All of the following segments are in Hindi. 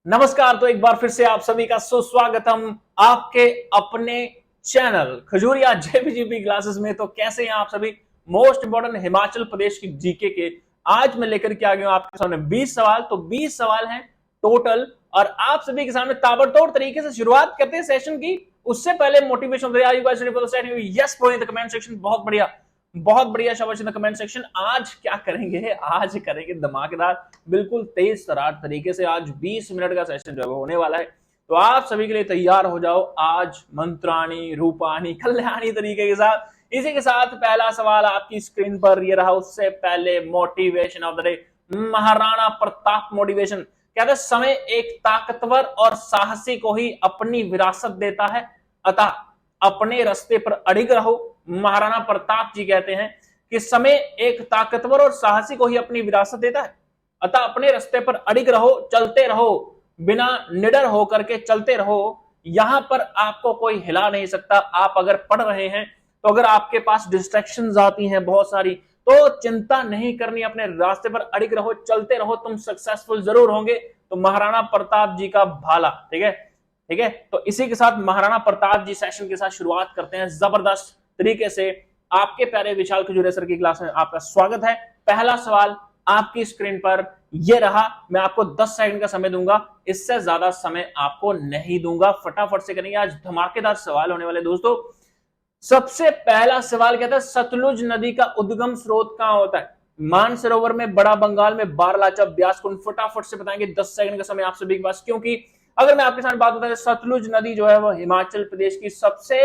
नमस्कार। तो एक बार फिर से आप सभी का सुस्वागतम आपके अपने चैनल खजूरिया जेबीजीबी क्लासेस में। तो कैसे हैं आप सभी? मोस्ट इंपोर्टेंट हिमाचल प्रदेश की जीके के आज मैं लेकर के आ गया हूं आपके सामने 20 सवाल। तो 20 सवाल हैं टोटल और आप सभी के सामने ताबड़तोड़ तरीके से शुरुआत करते हैं सेशन की। उससे पहले motivation yes bro in the comment section. बहुत बढ़िया शाबाश इन द कमेंट सेक्शन। आज क्या करेंगे? आज करेंगे धमाकेदार, बिल्कुल तेज तरार तरीके से। आज 20 मिनट का सेशन जो है होने वाला है, तो आप सभी के लिए तैयार हो जाओ आज मंत्राणी रूपाणी कल्याणी तरीके के साथ। इसी के साथ पहला सवाल आपकी स्क्रीन पर ये रहा। उससे पहले motivation of the day, Maharana Pratap motivation. कहते हैं समय एक ताकतवर और साहसी को ही अपनी विरासत देता है, अतः अपने रास्ते पर अड़िग रहो। महाराणा प्रताप जी कहते हैं कि समय एक ताकतवर और साहसी को ही अपनी विरासत देता है, अतः अपने रास्ते पर अड़िग रहो, चलते रहो, बिना निडर होकर के चलते रहो। यहां पर आपको कोई हिला नहीं सकता। आप अगर पढ़ रहे हैं तो अगर आपके पास डिस्ट्रैक्शंस आती हैं बहुत सारी, तो चिंता नहीं करनी, अपने रास्ते पर अड़िग रहो, चलते रहो, तुम सक्सेसफुल जरूर होंगे। तो महाराणा प्रताप जी का भाला, ठीक है ठीक है। तो इसी के साथ महाराणा प्रताप जी सेशन के साथ शुरुआत करते हैं जबरदस्त तरीके से। आपके प्यारे विशाल खजूरिया सर की क्लास में आपका स्वागत है। पहला सवाल आपकी स्क्रीन पर यह रहा। मैं आपको 10 सेकंड का समय दूंगा, इससे ज्यादा समय आपको नहीं दूंगा। फटाफट से करेंगे, आज धमाकेदार सवाल होने वाले दोस्तों। सबसे पहला सवाल कहता है सतलुज नदी का उद्गम स्रोत कहां होता है? मानसरोवर में, बड़ा बंगाल में, बारलाचा, ब्यास कुंड। फटाफट से बताएंगे, 10 सेकंड का समय आप सभी के पास। क्योंकि अगर मैं आपके साथ बात बताऊं, सतलुज नदी जो है वो हिमाचल प्रदेश की सबसे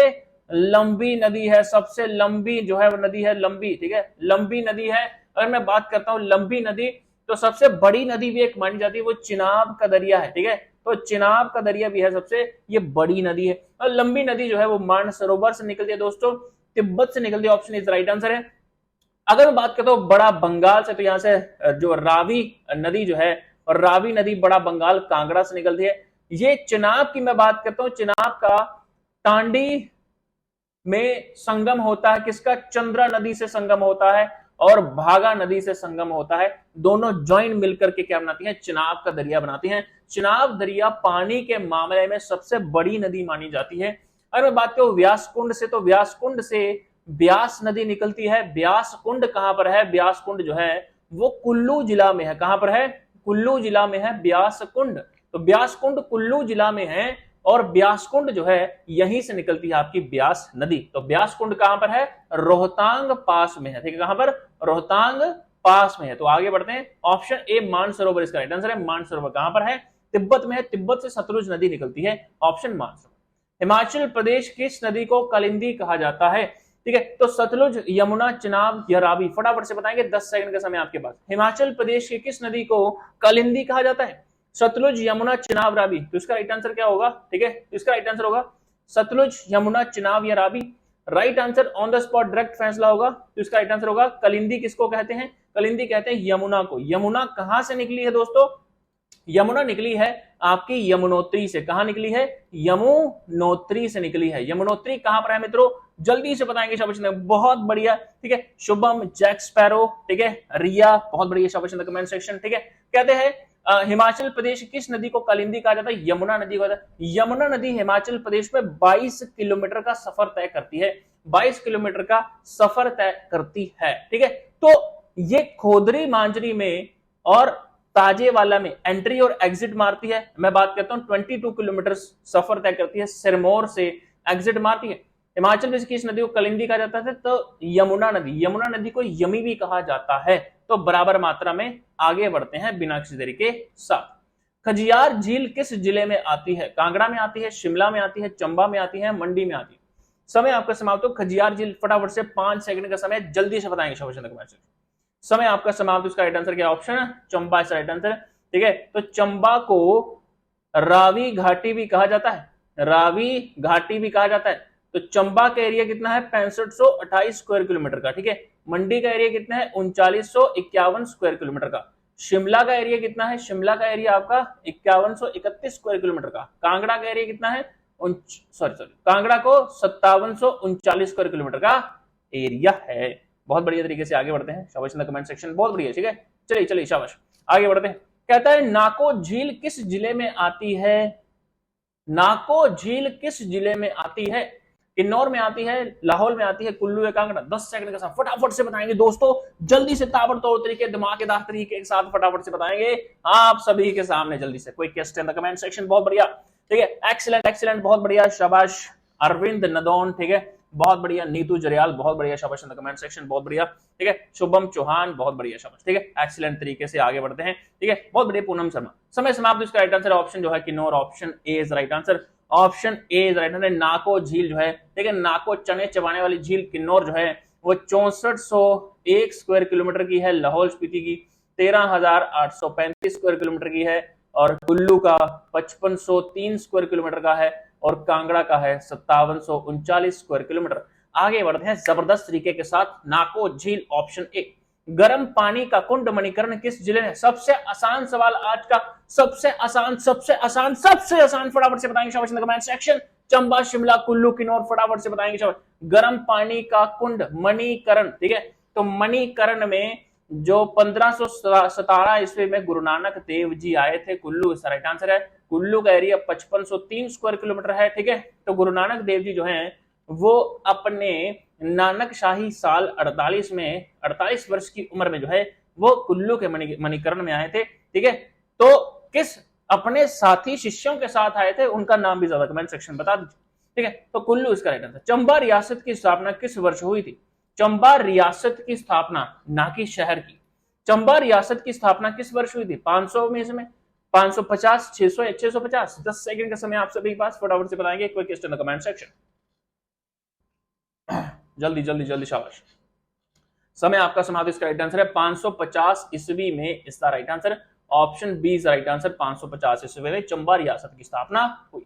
लंबी नदी है। सबसे लंबी जो है वो नदी है, लंबी, ठीक है, लंबी नदी है। अगर मैं बात करता हूं लंबी नदी, तो सबसे बड़ी नदी भी एक मानी जाती है, वो चिनाब का दरिया है, ठीक है। तो चिनाब का दरिया भी है सबसे ये बड़ी नदी है। और लंबी नदी जो है वो मानसरोवर से निकलती है दोस्तों, तिब्बत से निकलती है। ऑप्शन इज राइट आंसर है। अगर मैं बात करता हूं बड़ा बंगाल से, तो यहां से जो रावी नदी जो है, और रावी नदी बड़ा बंगाल कांगड़ा से निकलती है। ये चिनाब की मैं बात करता हूं, चिनाब का टांडी में संगम होता है। किसका? चंद्रा नदी से संगम होता है और भागा नदी से संगम होता है। दोनों ज्वाइन मिलकर के क्या बनाती हैं? चिनाब का दरिया बनाती हैं। चिनाब दरिया पानी के मामले में सबसे बड़ी नदी मानी जाती है। अगर मैं बात करूं व्यास कुंड से, तो व्यास कुंड से ब्यास नदी निकलती है। ब्यास कुंड कहां पर है? ब्यास कुंड जो है वो कुल्लू जिला में है। कहां पर है? कुल्लू जिला में है ब्यास कुंड। तो ब्यास कुंड कुल्लू जिला में है और ब्यास कुंड जो है यहीं से निकलती है आपकी ब्यास नदी। तो ब्यास कुंड कहां पर है? रोहतांग पास में है, ठीक है। कहां पर? रोहतांग पास में है। तो आगे बढ़ते हैं। ऑप्शन ए मानसरोवर इसका राइट आंसर है। मानसरोवर कहां पर है? तिब्बत में है। तिब्बत से सतलुज नदी निकलती है। ऑप्शन मानसरोवर। हिमाचल प्रदेश किस नदी को कलिंदी कहा जाता है? ठीक है, तो सतलुज, यमुना, चिनाब या रावी। फटाफट से बताएंगे, 10 सेकंड का समय आपके पास। हिमाचल प्रदेश के किस नदी को कलिंदी कहा जाता है? सतलुज, यमुना, चिनाब, रावी। तो इसका राइट आंसर क्या होगा? ठीक है, इसका राइट आंसर होगा सतलुज, यमुना, चिनाब या Ravi. Right answer on the spot direct फैसला होगा। तो इसका राइट आंसर होगा कलिंदी। किसको कहते हैं? कलिंदी कहते हैं यमुना को। यमुना कहां से निकली है दोस्तों? यमुना निकली है आपकी यमुनोत्री से। कहां निकली है? यमुनोत्री से निकली है। यमुनोत्री कहां पर है मित्रों? जल्दी से बताएंगे शाबाश। बहुत बढ़िया, ठीक है। शुभम, जैक स्पैरो, ठीक है, रिया, बहुत बढ़िया शाबाश कमेंट सेक्शन, ठीक है। कहते हैं हिमाचल प्रदेश किस नदी को कलिंदी कहा जाता है? यमुना नदी को। यमुना नदी हिमाचल प्रदेश में 22 किलोमीटर का सफर तय करती है। 22 किलोमीटर का सफर तय करती है, ठीक है। तो ये खोदरी मांजरी में और ताजेवाला में एंट्री और एग्जिट मारती है। मैं बात करता हूं 22 किलोमीटर सफर तय करती है, सिरमौर से एग्जिट मारती है। हिमाचल प्रदेश की इस नदी को कलिंदी कहा जाता है। तो यमुना नदी, यमुना नदी को यमी भी कहा जाता है। तो बराबर मात्रा में आगे बढ़ते हैं बिना किसी देरी के साथ। खजियार झील किस जिले में आती है? कांगड़ा में आती है, शिमला में आती है, चंबा में आती है, मंडी में आती है। समय आपका समाप्त हो। खजियार झील फटाफट से 5 सेकंड का समय जल्दी से बताएंगे शाबाश। समय आपका समाप्त। उसका राइट आंसर क्या? ऑप्शन चंबा इसका राइट आंसर, ठीक है। तो चंबा को रावी घाटी भी कहा जाता है। रावी घाटी भी कहा जाता है। तो चंबा का एरिया कितना है? 6528 स्क्वायर किलोमीटर का, ठीक है। मंडी का एरिया कितना है? 3951 स्क्वायर किलोमीटर का। शिमला का एरिया कितना है? शिमला का एरिया आपका 5131 स्क्वायर किलोमीटर का। कांगड़ा का एरिया कितना है? कांगड़ा को 5739 स्क्वायर किलोमीटर का एरिया है। बहुत बढ़िया तरीके से आगे बढ़ते हैं शाबाश इन द कमेंट सेक्शन। बहुत बढ़िया, ठीक है। चलिए शाबाश आगे बढ़ते हैं। कहता है नाको झील किस जिले में आती है? नाको झील किस जिले में आती है? किन्नौर में आती है, लाहौल में आती है, कुल्लू या कांगड़ा? 10 सेकंड के साथ फटाफट से बताएंगे दोस्तों, जल्दी से ताबड़तोड़ तरीके, धमाकेदार तरीके के साथ फटाफट से बताएंगे आप सभी के सामने जल्दी से। कोई question in the comment section? बहुत बढ़िया, ठीक है, एक्सीलेंट एक्सीलेंट, बहुत बढ़िया, शाबाश। अरविंद नदौन, ठीक है, बहुत बढ़िया। नीतू जरियाल, बहुत बढ़िया, शाबाश इन द कमेंट सेक्शन, बहुत बढ़िया, ठीक है। शुभम चौहान, बहुत बढ़िया, शाबाश, ठीक है, एक्सीलेंट तरीके से आगे बढ़ते हैं, ठीक है, बहुत बढ़िया। पूनम शर्मा, समय समाप्त। इसका राइट आंसर ऑप्शन जो है Kinnaur, option A is right answer, option A is right answer. Nako झील जो है, ठीक है, नाको चने चबाने वाली झील किन्नौर जो है वो 6401 स्क्वायर किलोमीटर की है, लाहौल स्पीति की 13,835 स्क्वायर किलोमीटर की है, और कुल्लू का 5503 स्क्वायर किलोमीटर का है, और कांगड़ा का है 5739 स्क्वायर किलोमीटर। आगे बढ़ते हैं जबरदस्त तरीके के साथ। नाको झील, ऑप्शन ए। गर्म पानी का कुंड मणिकर्ण किस जिले में? सबसे आसान सवाल आज का, सबसे आसान सबसे आसान सबसे आसान, फटाफट से बताएंगे शाबाश in the comment section. Chamba, Shimla, Kullu, Kinnaur, फटाफट से बताएंगे शाबाश। गर्म पानी का कुंड मणिकर्ण, ठीक है, तो मणिकर्ण में जो 1517 ईस्वी में गुरु नानक देव जी आए थे, कुल्लू इसका राइट आंसर है। कुल्लू का एरिया 5503 स्क्वायर किलोमीटर है, ठीक है। तो गुरु नानक देव जी जो हैं वो अपने नानक शाही साल 48 में, 48 वर्ष की उम्र में जो है वो कुल्लू के मणिकर्ण में आए थे, ठीक है। तो किस अपने साथी शिष्यों के साथ आए थे, उनका नाम भी ज्यादा कमेंट सेक्शन बता दीजिए, ठीक है। तो कुल्लू इसका राइट आंसर। चंबा रियासत की स्थापना किस वर्ष हुई थी? चंबा रियासत की स्थापना, ना कि शहर की, चंबा रियासत की स्थापना किस वर्ष हुई थी? 500 में इसमें 550, 600 या 650? 10 सेकंड का समय आप सभी के पास, फटाफट से बताएंगे। कोई क्वेश्चन कमेंट सेक्शन, जल्दी जल्दी जल्दी, शाबाश। समय आपका समाप्त। इसका राइट आंसर है 550 ईस्वी में, इसका right answer option B is right answer. 550 ईस्वी में चंबा रियासत की स्थापना हुई।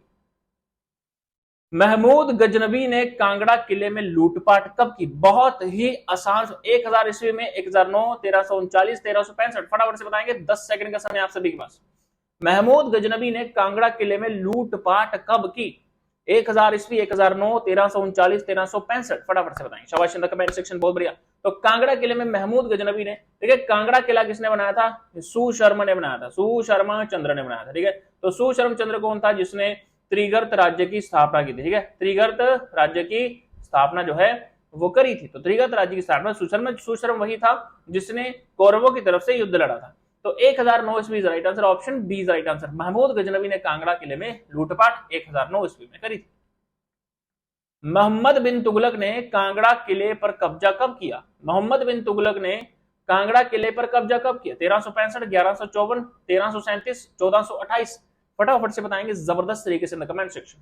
महमूद गजनबी ने कांगड़ा किले में लूटपाट कब की? बहुत ही आसान, 1000 ईस्वी में, 1009, 1339, 1365, फटाफट से बताएंगे। 10 सेकंड का समय आप सभी के पास। महमूद गजनबी ने कांगड़ा किले में लूटपाट कब की? 1000 ईस्वी, 1009, 1339, 1365, फटाफट से बताएंगे शाबाश इन द कमेंट सेक्शन, बहुत बढ़िया। तो कांगड़ा किले में महमूद गजनबी ने, ठीक है, कांगड़ा किला किसने बनाया था? सुशर्मा ने बनाया था, सुशर्मा चंद्र ने बनाया था, ठीक है। तो सुशर्मा चंद्र कौन था? जिसने त्रिगर्त राज्य की स्थापना की थी, ठीक है, त्रिगर्त राज्य की स्थापना जो है वो करी थी। तो त्रिगर्त राज्य की स्थापना सुशर्मा वही था जिसने कौरवों की तरफ से युद्ध लड़ा था। तो 1009 ईस्वी is right answer, option B is right answer. Mahmud Ghaznavi ने कांगड़ा किले में लूटपाट 1009 ईस्वी में करी थी। मोहम्मद बिन तुगलक ने कांगड़ा किले पर कब्जा कब किया? मोहम्मद बिन तुगलक ने कांगड़ा किले पर कब्जा कब किया? 1365, 1154, 1337, 1428, फटाफट से बताएंगे जबरदस्त तरीके से कमेंट सेक्शन।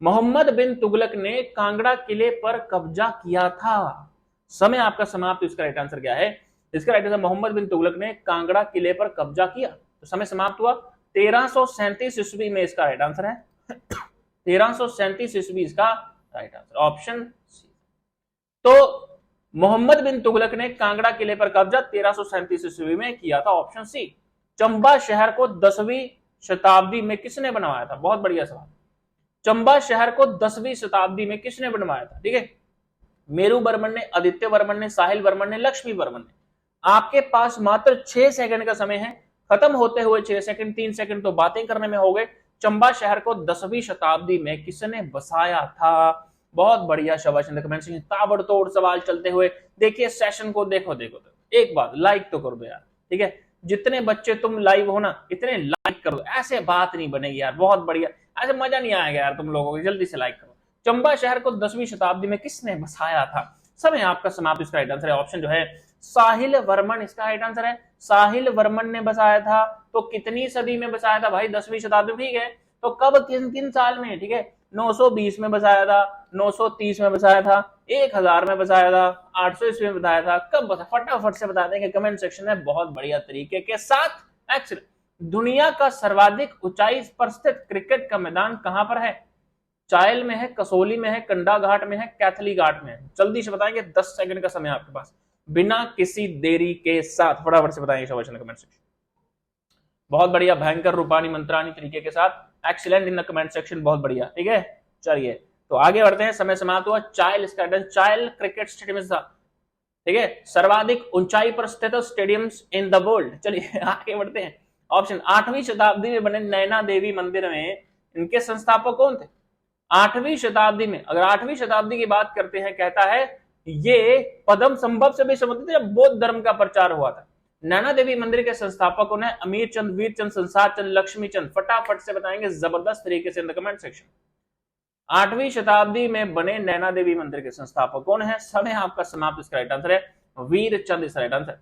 मोहम्मद बिन तुगलक ने कांगड़ा किले पर कब्जा किया था। समय आपका समाप्त। इसका राइट आंसर क्या है? इसका राइट आंसर मोहम्मद बिन तुगलक ने कांगड़ा किले पर कब्जा किया। तो समय समाप्त हुआ 1337 ईस्वी में, इसका राइट आंसर है 1337 ईस्वी इसका राइट आंसर, ऑप्शन सी। तो मोहम्मद बिन तुगलक ने कांगड़ा किले पर कब्जा 1337 ईस्वी में किया था, ऑप्शन सी। चंबा शहर को 10वीं शताब्दी में किसने बनवाया था? बहुत बढ़िया सवाल। चंबा शहर को 10वीं शताब्दी में किसने बनवाया था? ठीक है, मेरू वर्मन ने, आदित्य वर्मन ने, साहिल वर्मन ने, लक्ष्मी वर्मन ने। आपके पास मात्र 6 सेकंड का समय है, खत्म होते हुए 6 सेकंड, 3 सेकंड तो बातें करने में हो गए। चंबा शहर को 10वीं शताब्दी में किसने बसाया था? बहुत बढ़िया, शाबाश। कमेंट सेक्शन ताबड़तोड़ सवाल चलते हुए देखिए, सेशन को देखो देखो तो एक बात लाइक तो कर दो यार, ठीक है। जितने बच्चे तुम लाइव हो ना, इतने लाइक कर दो, ऐसे बात नहीं बनेगी यार। बहुत बढ़िया, ऐसे मजा नहीं आएगा यार तुम लोगों को, जल्दी से लाइक करो। चंबा शहर को 10वीं शताब्दी में किसने बसाया था? समय आपका समाप्त। इसका राइट आंसर है ऑप्शन जो है साहिल वर्मन, इसका राइट आंसर है साहिल वर्मन ने बसाया था। तो कितनी सदी में बसाया था भाई? 10वीं शताब्दी में, ठीक है। तो कब, किन किन साल में? ठीक है, 920 में बसाया था, 930 में बसाया था, 1000 में बसाया था, 800 ईस्वी में बताया था, कब बसा? फटाफट से बता देंगे कमेंट सेक्शन में बहुत बढ़िया तरीके के साथ। एक्सीलेंट। दुनिया का सर्वाधिक ऊंचाई पर स्थित क्रिकेट का मैदान कहां पर है? चायल में है, कसोली में है, कंडा घाट में है, कैथली घाट में है? जल्दी से बताएंगे, 10 सेकंड का समय आपके पास, बिना किसी देरी के साथ फटाफट से बताएंगे शाबाश कमेंट सेक्शन। बहुत बढ़िया, भयंकर रूपानी मंत्रानी तरीके के साथ, excellent in the comment section, बहुत बढ़िया, ठीक है। चलिए तो आगे बढ़ते हैं, समय समाप्त हुआ। चायल चायल क्रिकेट स्टेडियम था, ठीक है, सर्वाधिक ऊंचाई पर स्थित स्टेडियम्स इन द वर्ल्ड। चलिए आगे बढ़ते हैं। ऑप्शन 8वीं शताब्दी में बने नैना देवी मंदिर में इनके संस्थापक कौन थे? 8वीं शताब्दी में, अगर 8वीं शताब्दी की बात करते हैं, कहता है ये पद्म संभव से भी संबंधित जब बौद्ध धर्म का प्रचार हुआ था। नैना देवी मंदिर के संस्थापकों ने अमीर चंद, वीर चंद, संसार चंद, लक्ष्मी चंद। फटाफट से बताएंगे जबरदस्त तरीके से इन द कमेंट सेक्शन। 8वीं शताब्दी में बने नैना देवी मंदिर के संस्थापक कौन है? समय आपका समाप्त। इसका राइट आंसर है वीर चंद। इसका राइट आंसर।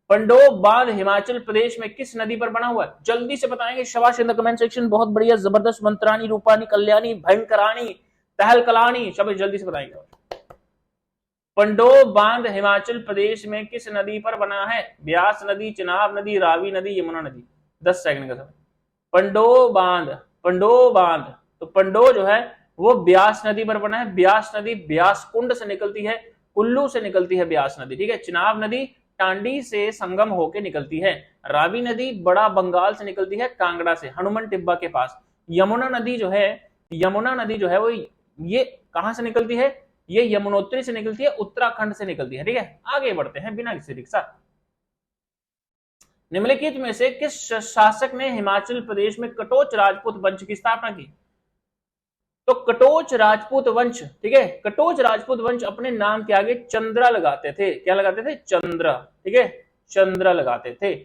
पंडोब बांध हिमाचल प्रदेश में किस नदी पर बना हुआ है? जल्दी से बताएंगे, शाबाश इन द कमेंट सेक्शन। बहुत बढ़िया, जबरदस्त। मंत्राणी, रूपानी, कल्याणी, भयंकरानी, तहलकलानी। शाबाश, जल्दी से बताएंगे। पंडोब बांध हिमाचल प्रदेश में किस नदी पर बना है? ब्यास नदी, चिनाब नदी, रावी नदी, यमुना नदी। 10 सेकंड का समय। पंडोब बांध, पंडोब बांध, तो पंडो जो है वो ब्यास नदी पर बना है। ब्यास नदी ब्यास कुंड से निकलती है, कुल्लू से निकलती है ब्यास नदी, ठीक है। चिनाब नदी टांडी से संगम होके निकलती है। रावी नदी बड़ा बंगाल से निकलती है, कांगड़ा से, हनुमान टिब्बा के पास। यमुना नदी जो है, यमुना नदी जो है वो ये कहां से निकलती है? ये यमुनोत्री से निकलती है, उत्तराखंड से निकलती है, ठीक है। आगे बढ़ते हैं बिना किसी रिक्शा। निम्नलिखित में से किस शासक ने हिमाचल प्रदेश में कटोच राजपूत वंश की स्थापना की? तो कटोच राजपूत वंश, ठीक है, कटोच राजपूत वंश अपने नाम के आगे चंद्रा लगाते थे। क्या लगाते थे? चंद्र, ठीक है, चंद्र लगाते थे।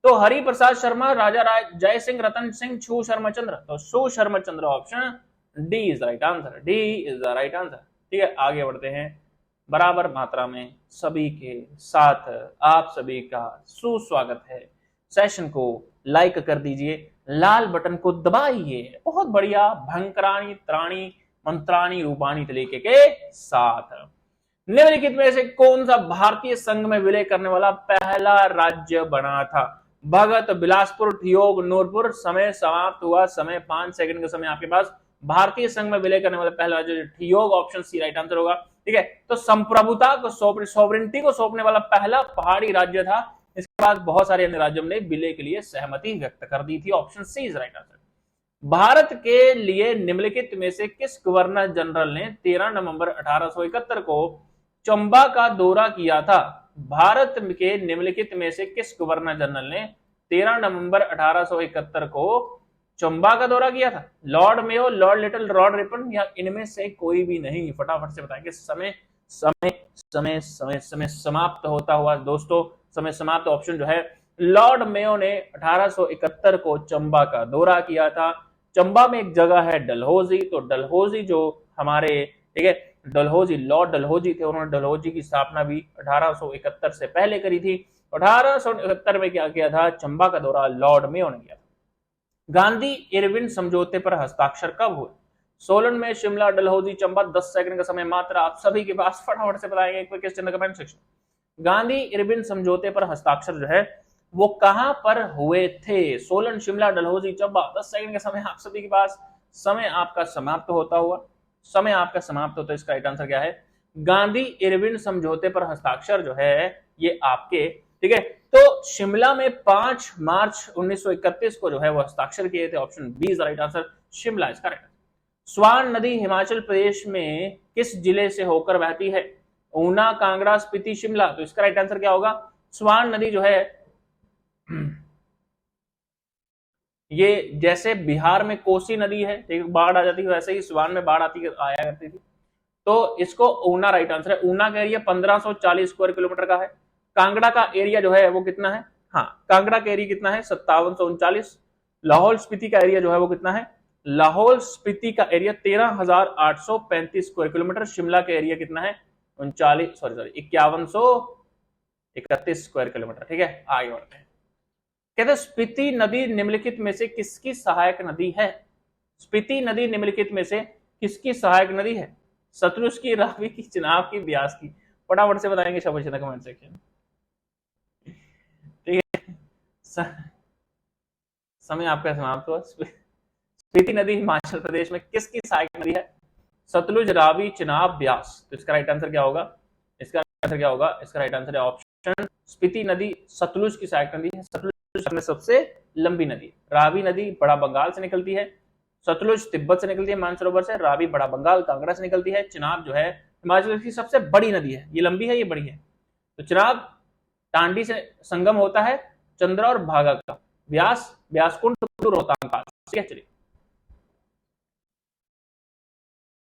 तो हरि प्रसाद शर्मा, राजा जय सिंह, रतन सिंह, छू शर्मा चंद्र। तो छू Sharma Chandra, option D is right answer. D is the right answer, ठीक है। आगे बढ़ते हैं। बराबर मात्रा में सभी के साथ आप सभी का सुस्वागत है। सेशन को लाइक कर दीजिए, लाल बटन को दबाइए। बहुत बढ़िया। भंकराणी, त्राणी, मंत्राणी, रूपाणी तरीके के साथ। निम्नलिखित में से कौन सा भारतीय संघ में विलय करने वाला पहला राज्य बना था? भगत, बिलासपुर, ठियोग, नूरपुर। समय समाप्त हुआ। समय 5 सेकंड का समय आपके पास। भारतीय संघ में विलय करने वाला पहला राज्य Theog, option C right answer होगा, ठीक है। तो संप्रभुता को, सॉवरेनिटी को सौंपने वाला पहला पहाड़ी राज्य था। इसके बाद बहुत सारे अन्य राज्यों ने विलय के लिए सहमति व्यक्त कर दी थी। Option C is right answer. Bharat के लिए निम्नलिखित में से किस गवर्नर जनरल ने 13 नवंबर 1871 को चंबा का दौरा किया था? भारत के निम्नलिखित में से किस गवर्नर जनरल ने 13 नवंबर 1871 को चंबा का दौरा किया था? Lord Mayo, Lord little, Lord Ripon, या इनमें से कोई भी नहीं? फटाफट से बताएंगे। समय समय समय समय समय समाप्त होता हुआ दोस्तों, समय समाप्त। ऑप्शन जो है लॉर्ड मेयो ने 1871 को चंबा का दौरा किया था। चंबा में एक जगह है डलहौजी, तो डलहौजी जो हमारे, ठीक है, डलहौजी, लॉर्ड डलहौजी थे, उन्होंने डलहौजी की स्थापना भी 1871 से पहले करी थी। 1871 में क्या किया था? चंबा का दौरा लॉर्ड मेयो ने किया था। गांधी इरविन समझौते पर हस्ताक्षर कब हुए? सोलन में, शिमला, डलहौजी, चंबा। 10 सेकंड का समय मात्र आप सभी के पास। फटाफट से बताएंगे एक question comment section. Gandhi Irwin समझौते पर हस्ताक्षर जो है वो कहां पर हुए थे? सोलन, शिमला, डलहौजी, चंबा। 10 सेकंड का समय आप सभी के पास। समय आपका समाप्त होता हुआ, समय आपका समाप्त होता है। इसका राइट आंसर क्या है? गांधी इरविन समझौते पर हस्ताक्षर जो है ये आपके, ठीक है, तो शिमला में 5 मार्च 1931 को जो है वो हस्ताक्षर किए थे। Option B is right answer, Shimla इसका राइट आंसर। स्वान नदी हिमाचल प्रदेश में किस जिले से होकर बहती है? ऊना, कांगड़ा, स्पीति, शिमला। तो इसका राइट आंसर क्या होगा? स्वान नदी जो है ये जैसे बिहार में कोसी नदी है, एक बाढ़ आ जाती है, वैसे ही स्वान में बाढ़ आती आया करती थी। तो इसको ऊना राइट आंसर है। ऊना का एरिया 1540 स्क्वायर किलोमीटर का है। कांगड़ा का एरिया जो है वो कितना है? हाँ, कांगड़ा का एरिया कितना है? 5739। लाहौल स्पीति का एरिया जो है वो कितना है? लाहौल स्पीति का एरिया 13,835 स्क्वायर किलोमीटर। शिमला का एरिया कितना है? 5131 स्क्वायर किलोमीटर, ठीक है। आगे बढ़ते हैं। कहते हैं स्पीति नदी निम्नलिखित में से किसकी सहायक नदी है? स्पीति नदी निम्नलिखित में से किसकी सहायक नदी है? सतलुज की, रावी की, चिनाब की, ब्यास की। फटाफट से बताएंगे शाबाश कमेंट सेक्शन, ठीक है। समय आपका समाप्त हुआ। स्पीति नदी हिमाचल प्रदेश में किसकी सहायक नदी है? सतलुज, रावी, चिनाब, ब्यास। तो इसका राइट आंसर क्या होगा? इसका आंसर क्या होगा? इसका राइट आंसर है ऑप्शन स्पीति नदी सतलुज की सहायक नदी है। सतलुज में सबसे लंबी नदी। रावी नदी बड़ा बंगाल से निकलती है। सतलुज तिब्बत से निकलती है, मानसरोवर से। रावी बड़ा बंगाल, कांगड़ा से निकलती है। चिनाब जो है हिमाचल की सबसे बड़ी नदी है। ये लंबी है, ये बड़ी है। तो चिनाब टांडी से संगम होता है चंद्रा और भागा का। व्यास, व्यासकुंड, रोहतांग पास। ठीक है, चलिए।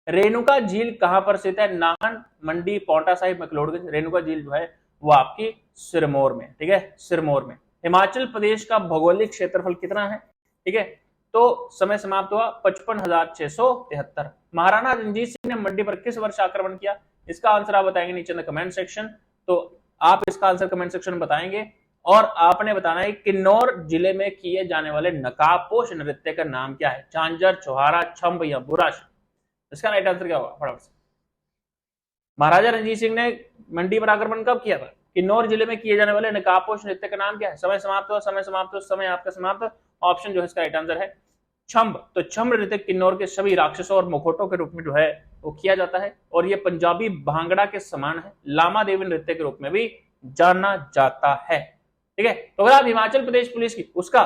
रेणुका झील कहां पर स्थित है? नाहन, मंडी, पांवटा साहिब, मैक्लोडगंज। रेणुका झील जो है वो आपकी सिरमौर में, ठीक है, सिरमौर में। हिमाचल प्रदेश का भौगोलिक क्षेत्रफल कितना है? ठीक है, तो समय समाप्त हुआ 55,673। महाराणा रणजीत सिंह ने मंडी पर किस वर्ष आक्रमण किया? इसका आंसर आप बताएंगे नीचे इन कमेंट सेक्शन। तो आप इसका आंसर कमेंट सेक्शन में बताएंगे और आपने बताना है किन्नौर जिले में किए जाने वाले नकाबपोश नृत्य का नाम क्या है? झांझर, छुहारा, छंब या बुराश? इसका राइट आंसर क्या होगा? फटाफट से। महाराजा रणजीत सिंह ने मंडी पर आक्रमण कब किया था? किन्नौर जिले में किए जाने वाले नकाबपोश नृत्य का नाम क्या है? समय समाप्त हो, समय समाप्त हो, समय आपका समाप्त। ऑप्शन जो है इसका राइट आंसर है छंब। तो छंब नृत्य किन्नौर के सभी राक्षसों और मुखौटों के रूप में जो है वो किया जाता है और ये पंजाबी भांगड़ा के समान है। लामा देवी नृत्य के रूप में भी जाना जाता है। ठीक है, तो अगर आप हिमाचल प्रदेश पुलिस की उसका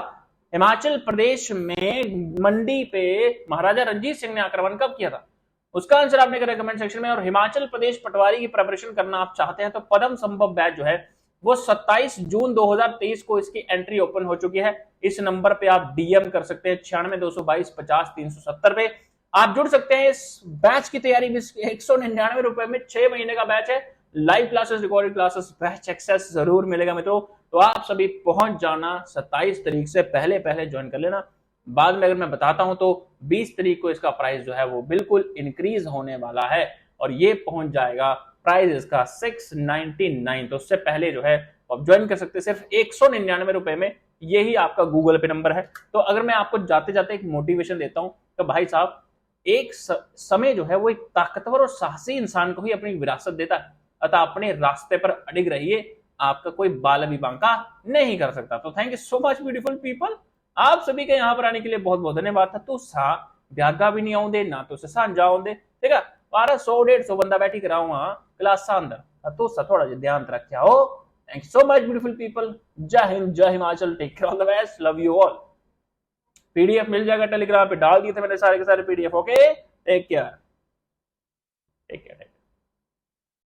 हिमाचल प्रदेश में मंडी पे महाराजा रणजीत सिंह ने आक्रमण कब किया था उसका आंसर आपने करा कमेंट सेक्शन में। और हिमाचल प्रदेश पटवारी की प्रिपरेशन करना आप चाहते हैं तो पदम संभव बैच जो है वो 27 जून 2023 को इसकी एंट्री ओपन हो चुकी है। इस नंबर पे आप डीएम कर सकते हैं 96,222,50,370 पे आप जुड़ सकते हैं। इस बैच की तैयारी में 199 रुपए में 6 महीने का बैच है। Live classes, recorded classes, batch access जरूर मिलेगा मित्रों। तो आप सभी पहुंच जाना 27 तारीख से पहले पहले ज्वाइन कर लेना। बाद में अगर मैं बताता हूं तो 20 तारीख को इसका प्राइस जो है वो बिल्कुल इंक्रीज होने वाला है और ये पहुंच जाएगा प्राइस इसका 699। तो उससे पहले जो है आप ज्वाइन कर सकते हैं सिर्फ 199 रुपए में। यही आपका गूगल पे नंबर है। तो अगर मैं आपको जाते जाते एक मोटिवेशन देता हूं तो भाई साहब एक समय जो है वो एक ताकतवर और साहसी इंसान को ही अपनी विरासत देता है। अतः अपने रास्ते पर अडिग रहिए, आपका कोई बाल भी बांका नहीं कर सकता। तो thank you so much beautiful people, आप सभी के यहाँ पर आने के लिए बहुत बहुत धन्यवाद था। तो सा ब्यागा भी नहीं आऊंदे ना तो सांझा आऊंदे, ठीक है। 1200-150 बंदा बैठी कराऊंगा क्लास अंदर तो थोड़ा ध्यान रखा हो। Thank you so much beautiful people. जय हिंद, जय Himachal, take care, all the best, love you all. PDF मिल जाएगा टेलीग्राम पे, डाल दिए थे मैंने सारे के सारे PDF. Okay, take care, take care.